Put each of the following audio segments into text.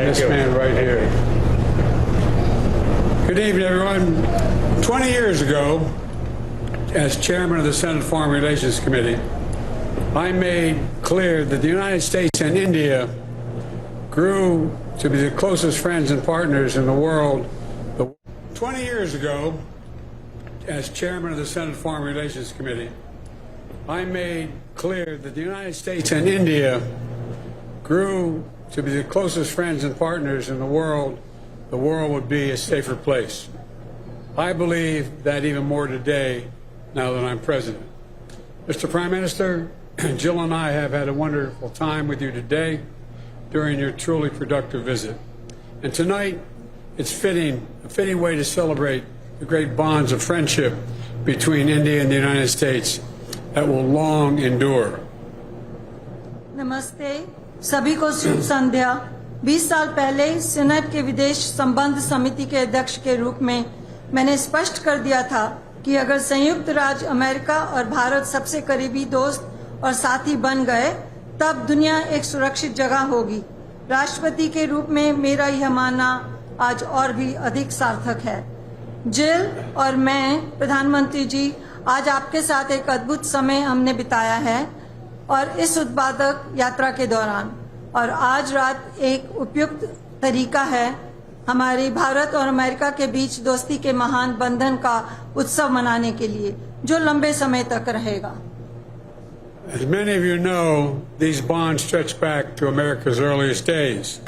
This man right here. Good evening, everyone. 20 years ago, as chairman of the Senate Foreign Relations Committee, I made clear that the United States and India grew to be the closest friends and partners in the world. 20 years ago, as chairman of the Senate Foreign Relations Committee, I made clear that the United States and India grew to be the closest friends and partners in the world would be a safer place. I believe that even more today, now that I'm president. Mr. Prime Minister, Jill and I have had a wonderful time with you today during your truly productive visit. And tonight, it's a fitting way to celebrate the great bonds of friendship between India and the United States that will long endure. नमस्ते, सभी को शुभ संध्या। 20 साल पहले senate के विदेश संबंध समिति के अध्यक्ष के रूप में मैंने स्पष्ट कर दिया था कि अगर संयुक्त राज्य अमेरिका और भारत सबसे करीबी दोस्त और साथी बन गए, तब दुनिया एक सुरक्षित जगह होगी। राष्ट्रपति के रूप में मेरा यह मानना आज और भी अधिक सार्थक है। जिल और मैं, प्रधानमंत्री जी, आज आपके साथ एक अद्भुत समय हमने बिताया है और इस उत्पादक यात्रा के दौरान, और आज रात एक उपयुक्त तरीका है हमारी भारत और अमेरिका के बीच दोस्ती के महान बंधन का उत्सव मनाने के लिए, जो लंबे समय तक रहेगा। As many of you know, these bonds stretch back to America's earliest days.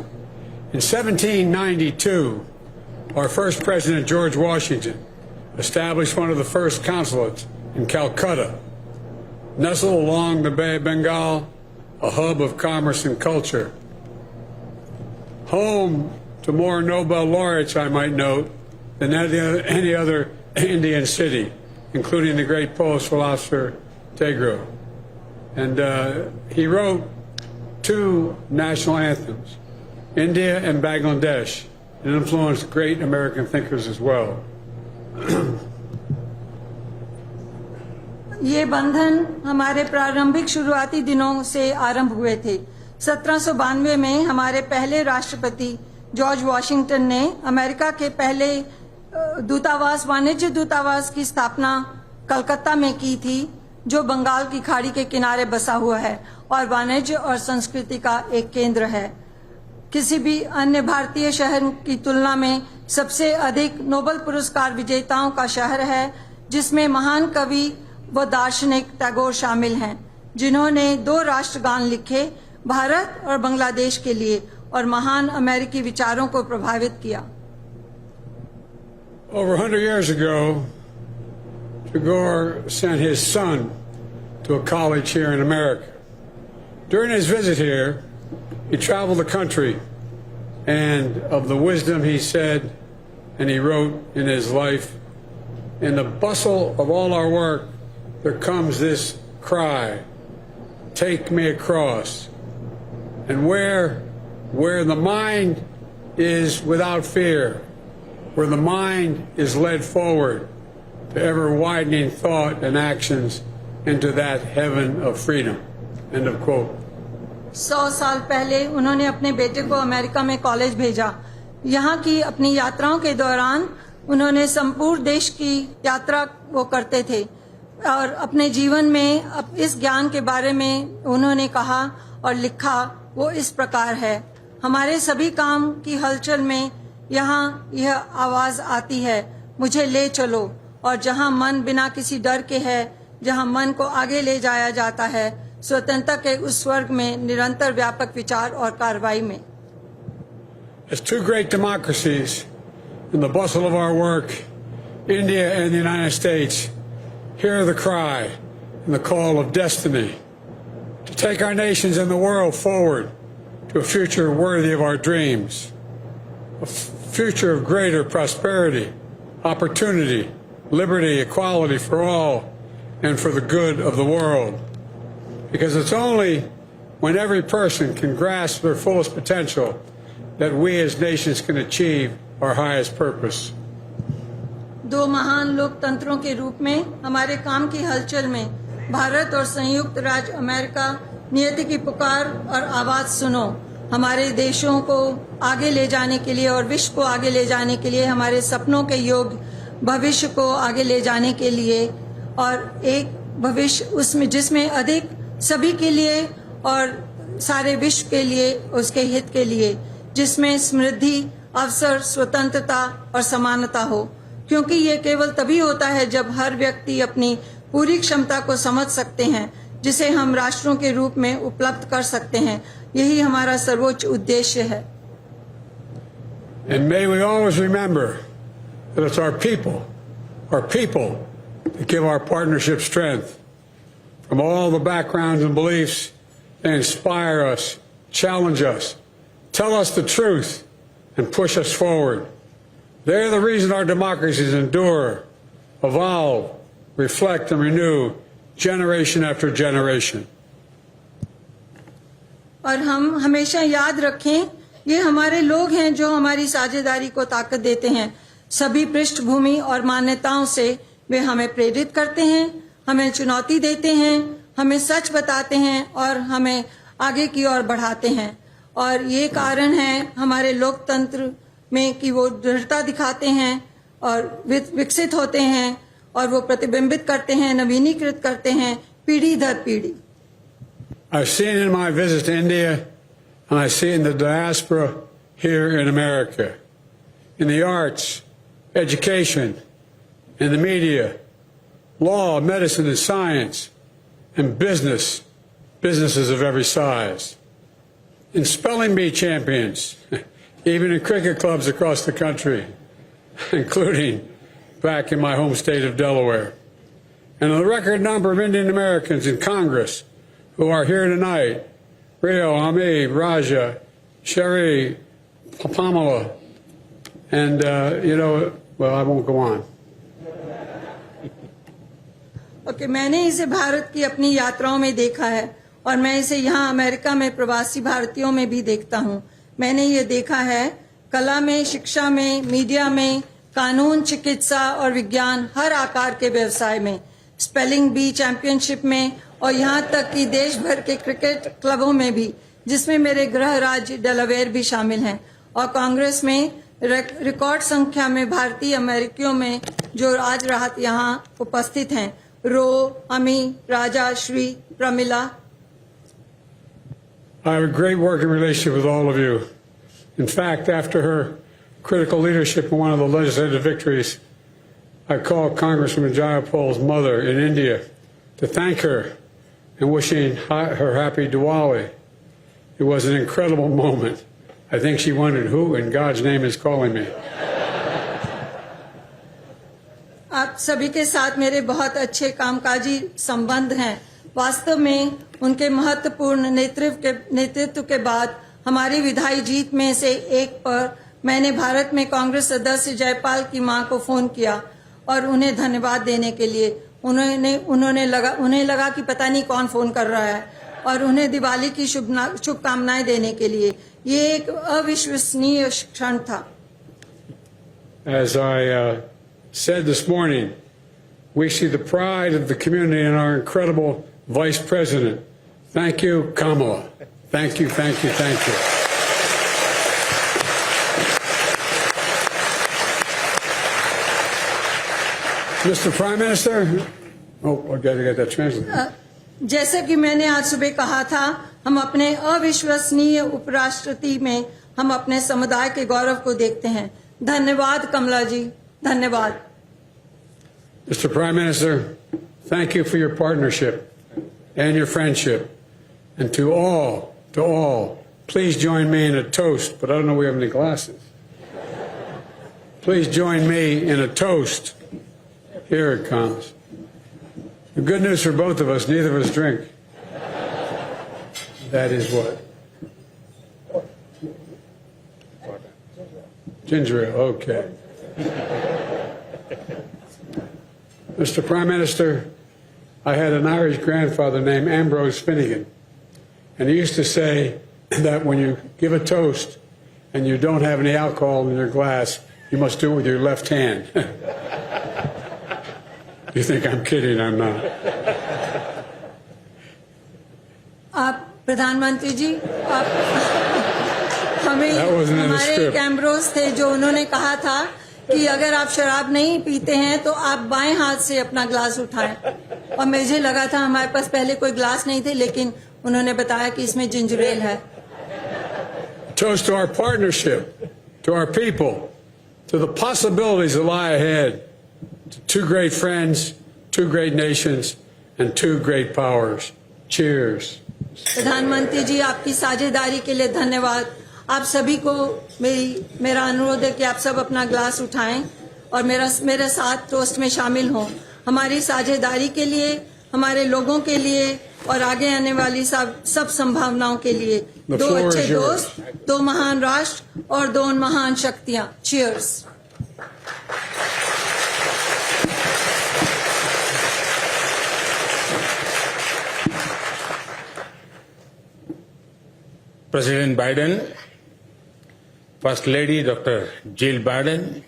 In 1792, our first president, George Washington, established one of the first consulates in Calcutta, nestled along the Bay of Bengal, a hub of commerce and culture. Home to more Nobel laureates, I might note, than any other Indian city, including the great Polish philosopher Tagore. And he wrote 2 national anthems, India and Bangladesh, and influenced great American thinkers as well. ये बंधन हमारे प्रारंभिक शुरुआती दिनों से आरंभ हुए थे। 1792 में हमारे पहले राष्ट्रपति जॉर्ज वॉशिंगटन ने अमेरिका के पहले वाणिज्य दूतावास की स्थापना कलकत्ता में की थी, जो बंगाल की खाड़ी के किनारे बसा हुआ है और वाणिज्य और संस्कृति का एक केंद्र है। किसी भी अन्य भारतीय शहर की तुलना में सबसे अधिक नोबेल पुरस्कार विजेताओं का शहर है, जिसमें महान कवि व दार्शनिक टैगोर शामिल हैं, जिन्होंने 2 राष्ट्रगान लिखे, भारत और बांग्लादेश के लिए, और महान अमेरिकी विचारों को प्रभावित किया। Over 100 years ago, Tagore sent his son to a college here in America. During his visit here, he traveled the country, and of the wisdom he said and he wrote in his life, in the bustle of all our work, there comes this cry, take me across. And where the mind is without fear, where the mind is led forward to ever-widening thought and actions into that heaven of freedom. End of quote. 100 साल पहले उन्होंने अपने बेटे को America में college भेजा। यहाँ की अपनी यात्राओं के दौरान उन्होंने संपूर्ण देश की यात्रा वो करते थे और अपने जीवन में इस ज्ञान के बारे में उन्होंने कहा और लिखा, वो इस प्रकार है, हमारे सभी काम की हलचल में यहाँ यह आवाज आती है, मुझे ले चलो, और जहाँ मन बिना किसी डर के है, जहाँ मन को आगे ले जाया जाता है, स्वतंत्रता के उस स्वर्ग में निरंतर व्यापक विचार और कार्रवाई में। As 2 great democracies in the bustle of our work, India and the United States, hear the cry and the call of destiny to take our nations and the world forward to a future worthy of our dreams, a future of greater prosperity, opportunity, liberty, equality for all, and for the good of the world. Because it's only when every person can grasp their fullest potential that we as nations can achieve our highest purpose. 2 महान लोकतंत्रों के रूप में हमारे काम की हलचल में भारत और संयुक्त राज्य अमेरिका नियति की पुकार और आवाज सुनो। हमारे देशों को आगे ले जाने के लिए और विश्व को आगे ले जाने के लिए, हमारे सपनों के योग्य भविष्य को आगे ले जाने के लिए, और एक भविष्य उसमें जिसमें अधिक सभी के लिए और सारे विश्व के लिए, उसके हित के लिए, जिसमें समृद्धि, अवसर, स्वतंत्रता और समानता हो, क्योंकि ये केवल तभी होता है जब हर व्यक्ति अपनी पूरी क्षमता को समझ सकते हैं, जिसे हम राष्ट्रों के रूप में उपलब्ध कर सकते हैं। यही हमारा सर्वोच्च उद्देश्य है। And may we always remember that it's our people that give our partnership strength. From all the backgrounds and beliefs, they inspire us, challenge us, tell us the truth, and push us forward. They're the reason our democracies endure, evolve, reflect, and renew generation after generation. और हम हमेशा याद रखें, ये हमारे लोग हैं जो हमारी साझेदारी को ताकत देते हैं। सभी पृष्ठभूमि और मान्यताओं से वे हमें प्रेरित करते हैं, हमें चुनौती देते हैं, हमें सच बताते हैं और हमें आगे की ओर बढ़ाते हैं। और ये कारण है हमारे लोकतंत्र में कि वो दृढ़ता दिखाते हैं और विकसित होते हैं, और वो प्रतिबिंबित करते हैं, नवीनीकृत करते हैं पीढ़ी दर पीढ़ी। I've seen in my visit to India, and I see in the diaspora here in America, in the arts, education, in the media, law, medicine, and science, and businesses of every size, in spelling bee champions, even in cricket clubs across the country, including back in my home state of Delaware, and a record number of Indian Americans in Congress who are here tonight: Rio, Ami, Raja, Sherry, Pamela, and well, I won't go on. Okay, मैंने इसे भारत की अपनी यात्राओं में देखा है और मैं इसे यहाँ अमेरिका में प्रवासी भारतीयों में भी देखता हूँ। मैंने ये देखा है कला में, शिक्षा में, मीडिया में, कानून, चिकित्सा और विज्ञान, हर आकार के व्यवसाय में, स्पेलिंग बी चैंपियनशिप में, और यहाँ तक कि देश भर के क्रिकेट क्लबों में भी, जिसमें मेरे गृह राज्य डेलावेयर भी शामिल हैं, और कांग्रेस में रिकॉर्ड संख्या में भारतीय अमेरिकियों में जो आज रात यहाँ उपस्थित हैं: रो, अमी, राजा, Shri, Pramila. I have a great working relationship with all of you. In fact, after her critical leadership in one of the legislative victories, I called Congresswoman Jayapal's mother in India to thank her and wishing her happy Diwali. It was an incredible moment. I think she wondered who in God's name is calling me. आप सभी के साथ मेरे बहुत अच्छे कामकाजी संबंध हैं। वास्तव में उनके महत्वपूर्ण नेतृत्व के बाद हमारी विधायी जीत में से एक पर मैंने भारत में कांग्रेस सदस्य जयपाल की मां को फोन किया और उन्हें धन्यवाद देने के लिए। उन्हें लगा कि पता नहीं कौन फोन कर रहा है, और उन्हें दिवाली की शुभकामनाएं देने के लिए। ये एक अविश्वसनीय क्षण था। As I said this morning, we see the pride of the community in our incredible Vice President. Thank you, Kamala. Thank you, thank you, thank you. Mr. Prime Minister, I got to get that translated. जैसे कि मैंने आज सुबह कहा था, हम अपने अविश्वसनीय उपराष्ट्रपति में हम अपने समुदाय के गौरव को देखते हैं। धन्यवाद कमला जी, धन्यवाद। Mr. Prime Minister, thank you for your partnership and your friendship. And to all, please join me in a toast, but I don't know if we have any glasses. Please join me in a toast. Here it comes. The good news for both of us, neither of us drink. That is what? Ginger ale, okay. Mr. Prime Minister, I had an Irish grandfather named Ambrose Finnegan, and he used to say that when you give a toast and you don't have any alcohol in your glass, you must do it with your left hand. You think I'm kidding? I'm not. आप प्रधानमंत्री जी, आप हमें That wasn't in the हमारे script. कैमरोस थे जो उन्होंने कहा था कि अगर आप शराब नहीं पीते हैं तो आप बाएं हाथ से अपना ग्लास उठाएं, और मुझे लगा था हमारे पास पहले कोई ग्लास नहीं थे, लेकिन उन्होंने बताया कि इसमें जिंजर एल है। Toast to our partnership, to our people, to the possibilities that lie ahead, to two great friends, two great nations, and two great powers. Cheers. प्रधानमंत्री जी, आपकी साझेदारी के लिए धन्यवाद। आप सभी को मेरा अनुरोध है कि आप सब अपना ग्लास उठाएं और मेरे साथ टोस्ट में शामिल हों, हमारी साझेदारी के लिए, हमारे लोगों के लिए और आगे आने वाली सब संभावनाओं के लिए। दो अच्छे दोस्त, दो महान राष्ट्र और दो महान शक्तियां। Cheers. President Biden, first lady doctor Jill Biden,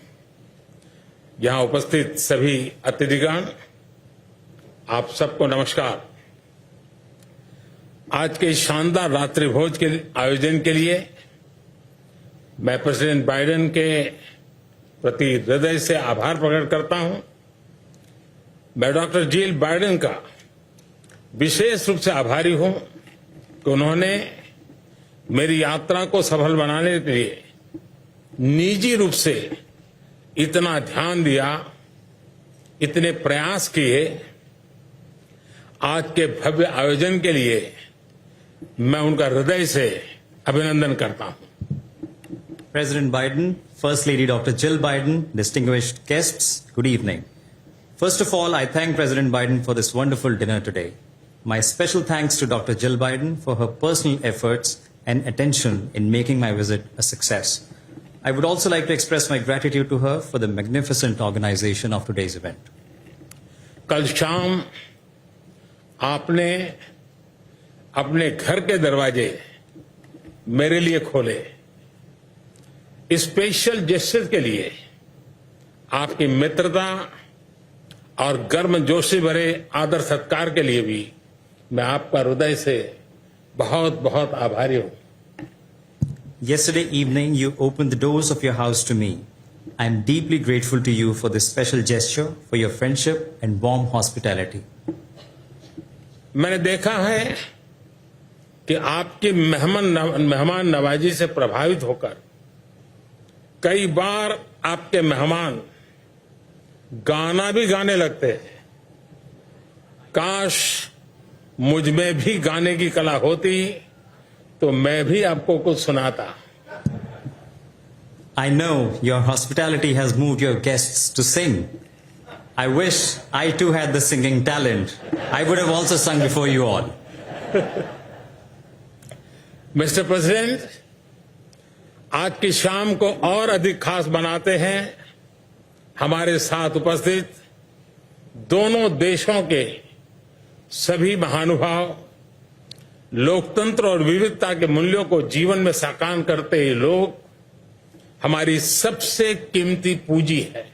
यहां उपस्थित सभी अतिथिगण, आप सबको नमस्कार। आज के शानदार रात्रि भोज के आयोजन के लिए मैं प्रेसिडेंट बाइडेन के प्रति हृदय से आभार प्रकट करता हूं। मैं डॉक्टर जिल बाइडेन का विशेष रूप से आभारी हूं कि उन्होंने मेरी यात्रा को सफल बनाने के लिए निजी रूप से इतना ध्यान दिया, इतने प्रयास किए। आज के भव्य आयोजन के लिए मैं उनका हृदय से अभिनंदन करता हूं। President Biden, First Lady Dr. Jill Biden, distinguished guests, good evening. First of all, I thank President Biden for this wonderful dinner today. My special thanks to Dr. Jill Biden for her personal efforts and attention in making my visit a success. I would also like to express my gratitude to her for the magnificent organization of today's event. कल शाम आपने अपने घर के दरवाजे मेरे लिए खोले। स्पेशल जेस्चर के लिए, आपकी मित्रता और गर्मजोशी भरे आदर सत्कार के लिए भी मैं आपका हृदय से बहुत बहुत आभारी हूं। Yesterday evening, you opened the doors of your house to me. I am deeply grateful to you for this special gesture, for your friendship and warm hospitality. मैंने देखा है कि आपकी मेहमान नवाजी से प्रभावित होकर कई बार आपके मेहमान गाना भी गाने लगते हैं। काश मुझ में भी गाने की कला होती तो मैं भी आपको कुछ सुनाता। I know your hospitality has moved your guests to sing. I wish I too had the singing talent. I would have also sung before you all. Mister president, आज की शाम को और अधिक खास बनाते हैं हमारे साथ उपस्थित दोनों देशों के सभी महानुभाव, लोकतंत्र और विविधता के मूल्यों को जीवन में साकार करते ये लोग हमारी सबसे कीमती पूंजी है।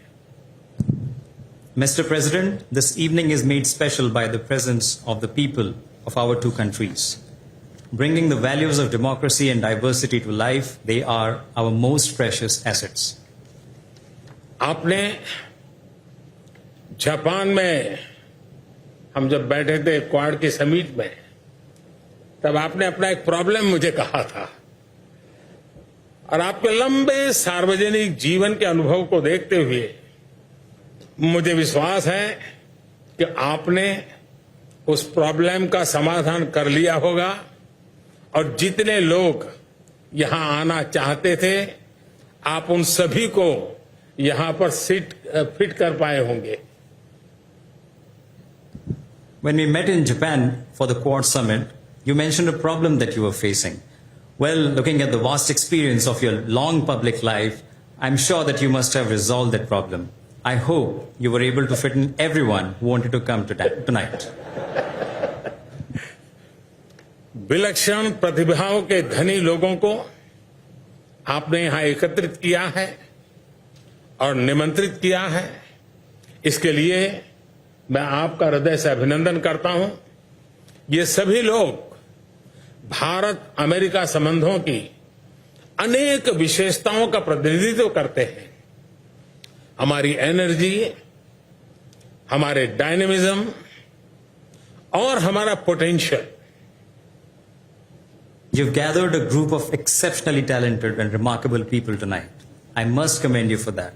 Mr. President, this evening is made special by the presence of the people of our two countries. Bringing the values of democracy and diversity to life, they are our most precious assets. आपने Japan में हम जब बैठे थे quad की summit में, तब आपने अपना एक प्रॉब्लम मुझे कहा था, और आपके लंबे सार्वजनिक जीवन के अनुभव को देखते हुए मुझे विश्वास है कि आपने उस प्रॉब्लम का समाधान कर लिया होगा, और जितने लोग यहां आना चाहते थे आप उन सभी को यहां पर फिट कर पाए होंगे। When we met in Japan for the Quad Summit, you mentioned a problem that you were facing. Well, looking at the vast experience of your long public life, I'm sure that you must have resolved that problem. I hope you were able to fit in everyone who wanted to come tonight. विलक्षण प्रतिभाओं के धनी लोगों को आपने यहां एकत्रित किया है और निमंत्रित किया है। इसके लिए मैं आपका हृदय से अभिनंदन करता हूं। ये सभी लोग भारत अमेरिका संबंधों की अनेक विशेषताओं का प्रतिनिधित्व करते हैं। हमारी एनर्जी, हमारे डायनेमिज्म और हमारा potential. You've gathered a group of exceptionally talented and remarkable people tonight. I must commend you for that.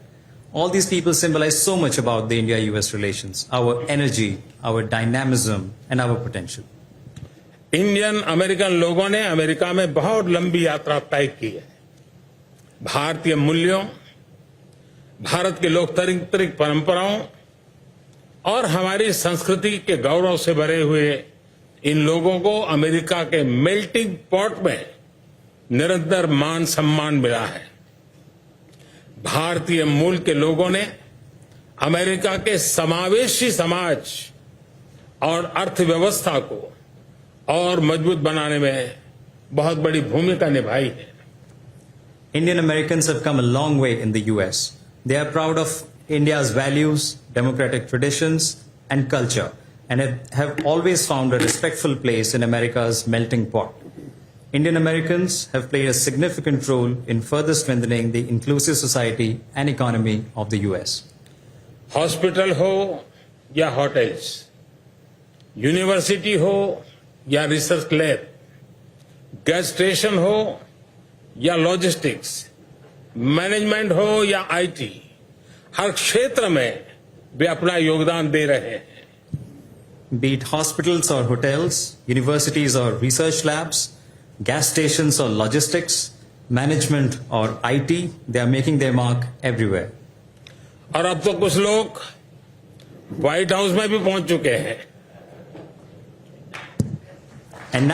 All these people symbolize so much about the India-US relations, our energy, our dynamism, and our potential. Indian American लोगों ने America में बहुत लंबी यात्रा तय की है। भारतीय मूल्यों, भारत के लोकतांत्रिक परंपराओं और हमारी संस्कृति के गौरव से भरे हुए इन लोगों को अमेरिका के मेल्टिंग पॉट में निरंतर मान सम्मान मिला है। भारतीय मूल के लोगों ने अमेरिका के समावेशी समाज और अर्थव्यवस्था को और मजबूत बनाने में बहुत बड़ी भूमिका निभाई है। Indian Americans have come a long way in the US. They are proud of India's values, democratic traditions, and culture, and have always found a respectful place in America's melting pot. Indian Americans have played a significant role in further strengthening the inclusive society and economy of the US. Hospital हो या hotels, university हो या research lab, gas station हो या logistics, management हो या IT, हर क्षेत्र में वे अपना योगदान दे रहे हैं। Be it hospitals or hotels, universities or research labs, gas stations or logistics, management or IT, they are making their mark everywhere. और अब तो कुछ लोग व्हाइट हाउस में भी पहुंच चुके हैं। And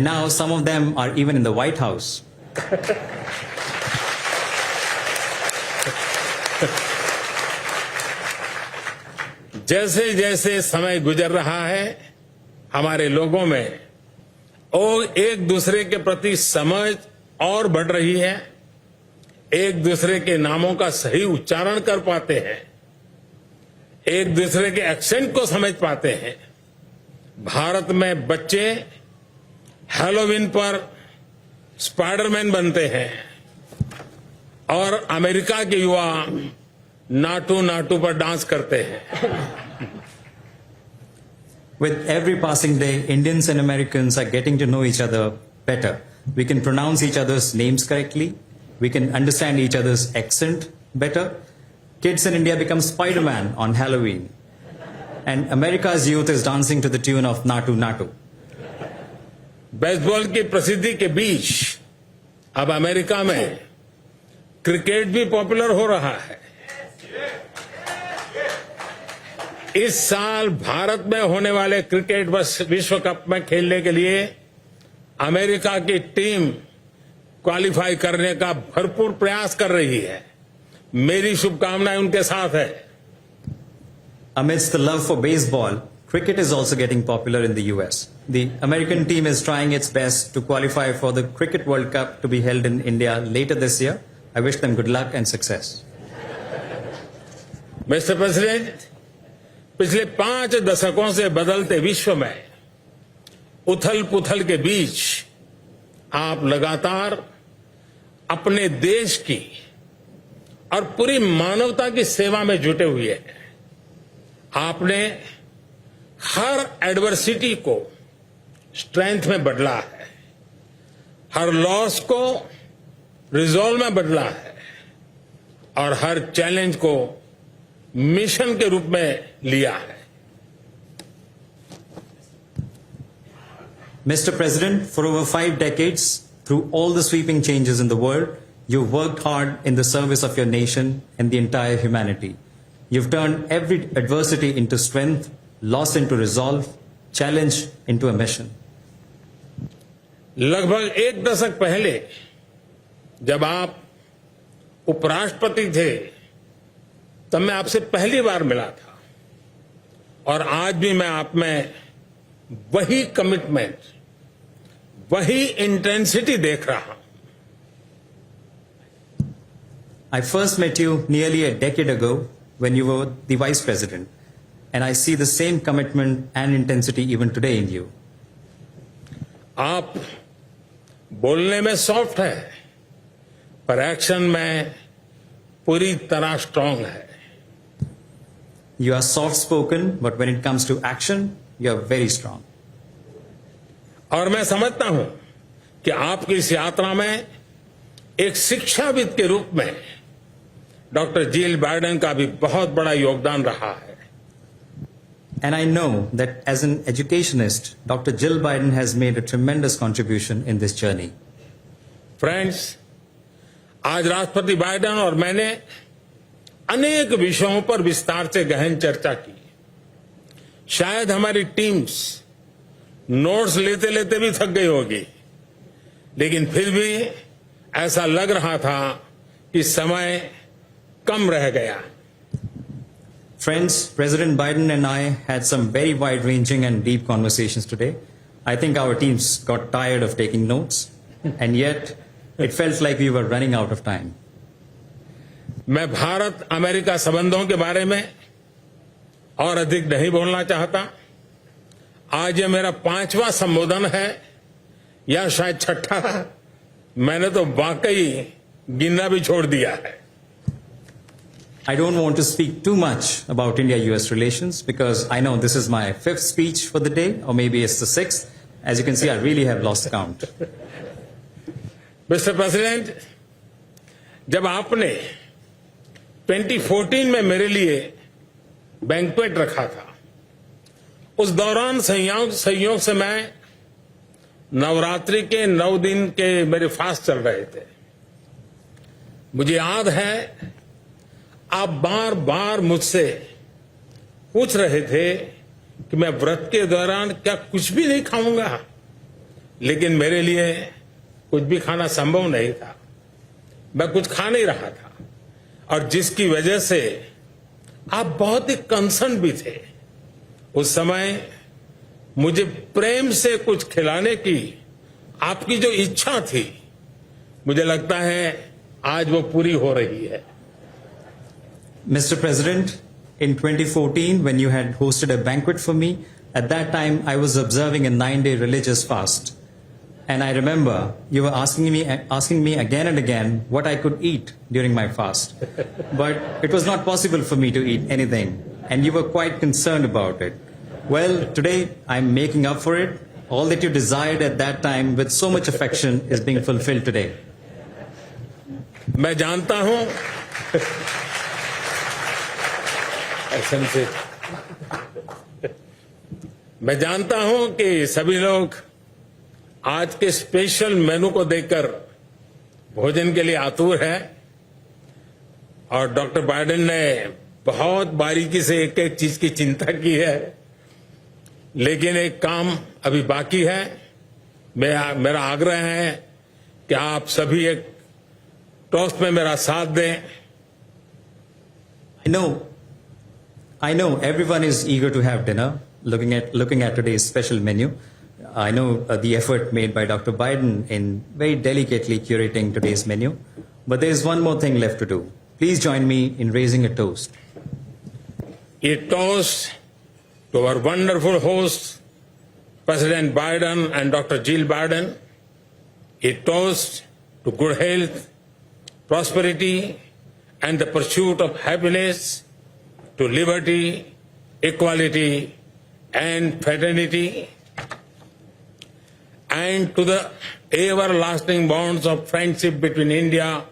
now some of them are even in the White House. जैसे जैसे समय गुजर रहा है, हमारे लोगों में और एक दूसरे के प्रति समझ और बढ़ रही है, एक दूसरे के नामों का सही उच्चारण कर पाते हैं, एक दूसरे के एक्सेंट को समझ पाते हैं। भारत में बच्चे हैलोवीन पर स्पाइडरमैन बनते हैं और अमेरिका के युवा नाटू नाटू पर डांस करते हैं। With every passing day, Indians and Americans are getting to know each other better. We can pronounce each other's names correctly. We can understand each other's accent better. Kids in India become Spider-Man on Halloween. And America's youth is dancing to the tune of Natu Natu. Baseball की प्रसिद्धि के बीच अब America में cricket भी popular हो रहा है। इस साल भारत में होने वाले क्रिकेट विश्व कप में खेलने के लिए अमेरिका की टीम क्वालिफाई करने का भरपूर प्रयास कर रही है। मेरी शुभकामनाएं उनके साथ है। Amidst the love for baseball, cricket is also getting popular in the US. The American team is trying its best to qualify for the Cricket World Cup to be held in India later this year. I wish them good luck and success. Mister president, पिछले 5 दशकों से बदलते विश्व में उथल पुथल के बीच आप लगातार अपने देश की और पूरी मानवता की सेवा में जुटे हुए हैं। आपने हर एडवर्सिटी को स्ट्रेंथ में बदला है, हर लॉस को रिजॉल्व में बदला है और हर चैलेंज को मिशन के रूप में लिया है। Mr. President, for over 5 decades, through all the sweeping changes in the world, you've worked hard in the service of your nation and the entire humanity. You've turned every adversity into strength, loss into resolve, challenge into a mission. लगभग 1 दशक पहले जब आप उपराष्ट्रपति थे, तब मैं आपसे पहली बार मिला था और आज भी मैं आप में वही कमिटमेंट, वही इंटेंसिटी देख रहा हूं। I first met you nearly a decade ago when you were the Vice President, and I see the same commitment and intensity even today in you. आप बोलने में सॉफ्ट है, पर एक्शन में पूरी तरह स्ट्रांग है. You are soft spoken, but when it comes to action, you are very strong. और मैं समझता हूं कि आपकी इस यात्रा में एक शिक्षाविद के रूप में डॉक्टर जिल बाइडेन का भी बहुत बड़ा योगदान रहा है. And I know that as an educationist, Dr. Jill Biden has made a tremendous contribution in this journey. Friends, आज राष्ट्रपति बाइडेन और मैंने अनेक विषयों पर विस्तार से गहन चर्चा की. शायद हमारी टीम्स नोट्स लेते लेते भी थक गई होगी, लेकिन फिर भी ऐसा लग रहा था कि समय कम रह गया. Friends, President Biden and I had some very wide-ranging and deep conversations today. I think our teams got tired of taking notes, and yet it felt like we were running out of time. मैं Bharat America संबंधों के बारे में और अधिक नहीं बोलना चाहता. आज ये मेरा 5वां संबोधन है या शायद 6ठा. मैंने तो वाकई गिनना भी छोड़ दिया है. I don't want to speak too much about India-US relations because I know this is my 5th speech for the day, or maybe it's the 6th. As you can see, I really have lost count. Mister president, जब आपने 2014 में मेरे लिए banquet रखा था, उस दौरान संयोग से मैं नवरात्रि के 9 दिन के मेरे फास्ट चल रहे थे. मुझे याद है आप बार बार मुझसे पूछ रहे थे कि मैं व्रत के दौरान क्या कुछ भी नहीं खाऊंगा, लेकिन मेरे लिए कुछ भी खाना संभव नहीं था. मैं कुछ खा नहीं रहा था, और जिसकी वजह से आप बहुत ही कंसर्न भी थे. उस समय मुझे प्रेम से कुछ खिलाने की आपकी जो इच्छा थी, मुझे लगता है आज वो पूरी हो रही है. Mr. President, in 2014, when you had hosted a banquet for me, at that time I was observing a 9-day religious fast. And I remember you were asking me again and again what I could eat during my fast. But it was not possible for me to eat anything. And you were quite concerned about it. Well, today I'm making up for it. All that you desired at that time with so much affection is being fulfilled today. मैं जानता हूं मैं जानता हूं कि सभी लोग आज के स्पेशल मेनू को देखकर भोजन के लिए आतुर है, और डॉक्टर बाइडेन ने बहुत बारीकी से एक एक चीज की चिंता की है. लेकिन एक काम अभी बाकी है. मेरा आग्रह है कि आप सभी एक टोस्ट में मेरा साथ दें. I know everyone is eager to have dinner, looking at today's special menu. I know the effort made by Dr. Biden in very delicately curating today's menu. But there is one more thing left to do. Please join me in raising a toast. A toast to our wonderful hosts, President Biden and Dr. Jill Biden. A toast to good health, prosperity, and the pursuit of happiness, to liberty, equality, and fraternity, and to the everlasting bonds of friendship between India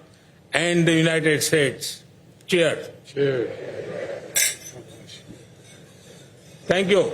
and the United States. Cheers. Cheers. Thank you.